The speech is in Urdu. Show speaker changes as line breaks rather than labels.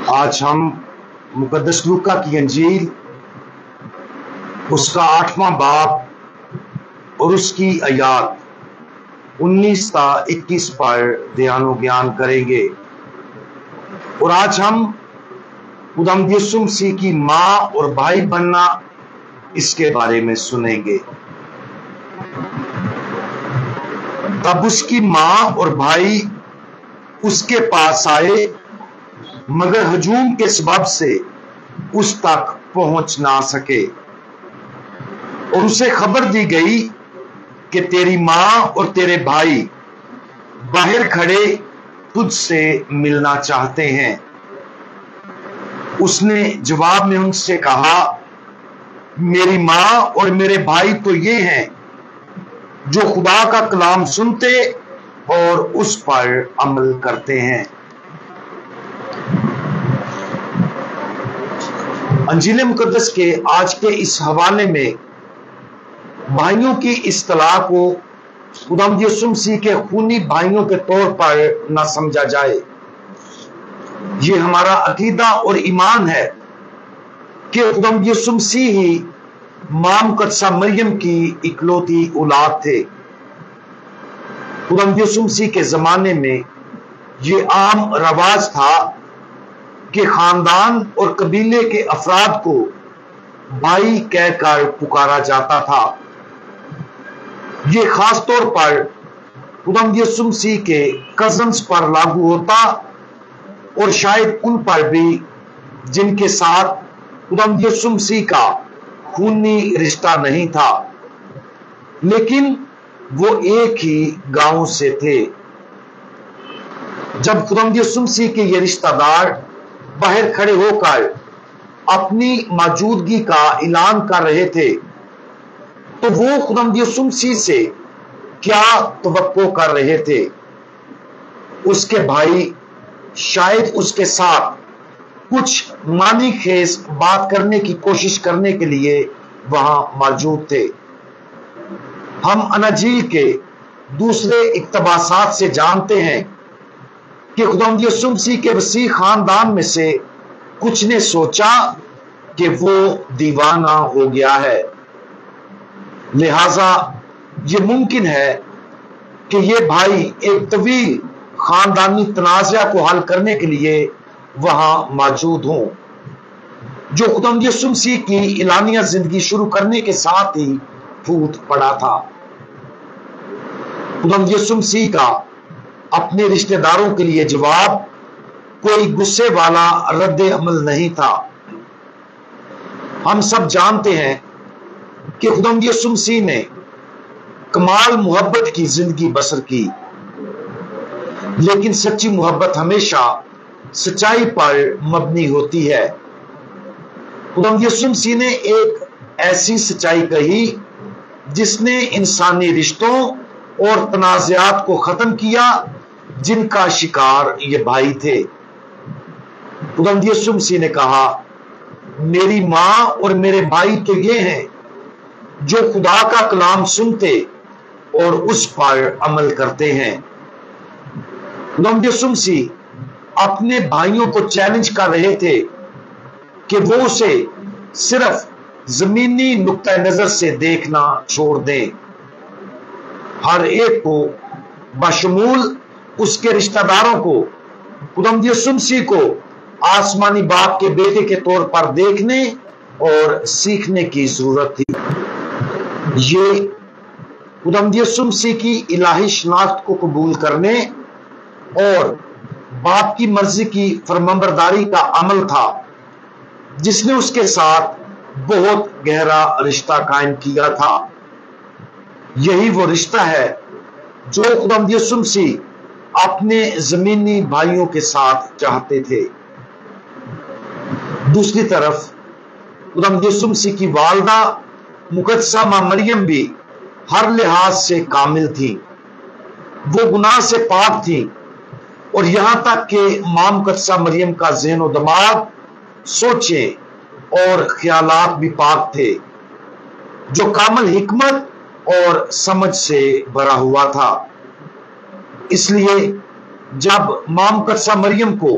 آج ہم مقدس لوکا کی انجیل اس کا 8واں باب اور اس کی آیات 19 تا 21 پر دھیان و گیان کریں گے۔ اور آج ہم خداوند یسوع مسیح کی ماں اور بھائی بننا اس کے بارے میں سنیں گے۔ تب اس کی ماں اور بھائی اس کے پاس آئے، مگر ہجوم کے سبب سے اس تک پہنچ نہ سکے، اور اسے خبر دی گئی کہ تیری ماں اور تیرے بھائی باہر کھڑے تجھ سے ملنا چاہتے ہیں۔ اس نے جواب میں ان سے کہا، میری ماں اور میرے بھائی تو یہ ہیں جو خدا کا کلام سنتے اور اس پر عمل کرتے ہیں۔ انجیل مقدس کے آج کے اس حوالے میں بھائیوں کی اصطلاح کو خداوند یسوع مسیح کے خونی بھائیوں کے طور پر نہ سمجھا جائے۔ یہ ہمارا عقیدہ اور ایمان ہے کہ خداوند یسوع مسیح ہی ماں مقدسہ مریم کی اکلوتی اولاد تھے۔ خداوند یسوع مسیح کے زمانے میں یہ عام رواج تھا کہ خاندان اور قبیلے کے افراد کو بھائی کہہ کر پکارا جاتا تھا۔ یہ خاص طور پر خداوند یسوع مسیح کے کزنز پر لاگو ہوتا اور شاید ان پر بھی جن کے ساتھ خداوند یسوع مسیح کا خونی رشتہ نہیں تھا، لیکن وہ ایک ہی گاؤں سے تھے۔ جب خداوند یسوع مسیح کے یہ رشتہ دار باہر کھڑے ہو کر اپنی موجودگی کا اعلان کر رہے تھے تو وہ خداوند یسوع مسیح سے کیا توقع کر رہے تھے؟ اس کے بھائی شاید اس کے ساتھ کچھ معنی خیز بات کرنے کی کوشش کرنے کے لیے وہاں موجود تھے۔ ہم اناجیل کے دوسرے اقتباسات سے جانتے ہیں کہ خداوند یسوع مسیح کے وسیع خاندان میں سے کچھ نے سوچا کہ وہ دیوانہ ہو گیا ہے، لہذا یہ ممکن ہے کہ یہ بھائی ایک طویل خاندانی تنازع کو حل کرنے کے لیے وہاں موجود ہوں، جو خداوند یسوع مسیح کی اعلانیہ زندگی شروع کرنے کے ساتھ ہی پھوٹ پڑا تھا۔ خداوند یسوع مسیح کا اپنے رشتہ داروں کے لیے جواب کوئی غصے والا رد عمل نہیں تھا۔ ہم سب جانتے ہیں کہ خداوند یسوع مسیح نے کمال محبت کی زندگی بسر کی، لیکن سچی محبت ہمیشہ سچائی پر مبنی ہوتی ہے۔ خداوند یسوع مسیح نے ایک ایسی سچائی کہی جس نے انسانی رشتوں اور تنازعات کو ختم کیا جن کا شکار یہ بھائی تھے۔ خداوند یسوع مسیح نے کہا، میری ماں اور میرے بھائی تو یہ ہیں جو خدا کا کلام سنتے اور اس پر عمل کرتے ہیں۔ خداوند یسوع مسیح اپنے بھائیوں کو چیلنج کر رہے تھے کہ وہ اسے صرف زمینی نقطہ نظر سے دیکھنا چھوڑ دیں۔ ہر ایک کو بشمول اس کے رشتہ داروں کو خداوند یسوع مسیح کو آسمانی باپ کے بیٹے کے طور پر دیکھنے اور سیکھنے کی ضرورت تھی۔ یہ خداوند یسوع مسیح کی الہی شناخت کو قبول کرنے اور باپ کی مرضی کی فرمانبرداری کا عمل تھا جس نے اس کے ساتھ بہت گہرا رشتہ قائم کیا تھا۔ یہی وہ رشتہ ہے جو خداوند یسوع مسیح اپنے زمینی بھائیوں کے ساتھ چاہتے تھے۔ دوسری طرف خداوند یسوع مسیح کی والدہ مقدسہ ماں مریم بھی ہر لحاظ سے کامل تھی۔ وہ گناہ سے پاک تھی، اور یہاں تک کہ ماں مقدسہ مریم کا ذہن و دماغ، سوچیں اور خیالات بھی پاک تھے، جو کامل حکمت اور سمجھ سے بھرا ہوا تھا۔ اس لیے جب ماں مقدسہ مریم کو